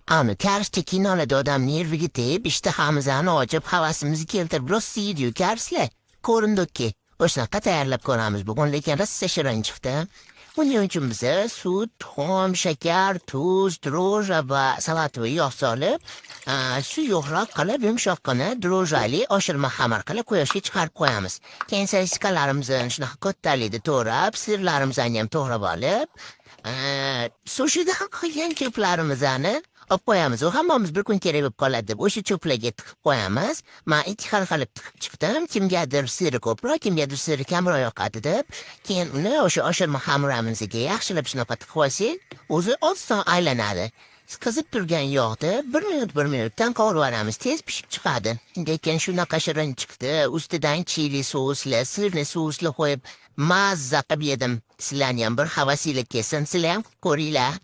Ani tersdeki nolada odam nerviga tep, ishtahamizni ochib, havasimizni keltirib rosa yeydiyu karslar. Ko'rindiki, o'shanaqa tayyorlab ko'ramiz bugun, lekin rosa shirin chiqdi. Buning uchun biza sut, tuxum, shakar, tuz, dro'jja va salatoviy yog' solib, shu yog'roq qilib yumshoqqina dro'jjali oshirma xamir qilib quyoshga chiqarib qo'yamiz. Keyin sosisikalarimizni shunaqa ko'talikda to'g'rab, sirlarimizni ham to'g'rab olib, sushidan qolgan cho'plarimizni olib qo'yamiz. U hammamiz bir kun kerak bo'lib qoladi deb o'sha cho'plarga tiqib qo'yamiz. Men ikki xil qilib tiqib chiqdim. Kimgadir siri ko'proq, kimgadir siri kamroq yoqadi deb. Keyin uni o'sha oshirma xamiramizga yaxshilab shunaqa tiqib qo'ysak, o'zi oson aylanadi. Qizib turgan yog'da bir minutdan qovuramiz, tez pishib chiqadi. Lekin shunaqa shirin chiqdi. Ustidan chili sosli, sirli sosli qo'yib mazza qilib yedim. Sizlarni ham bir havasinglar kelsin, sizlar ham ko'ringlar.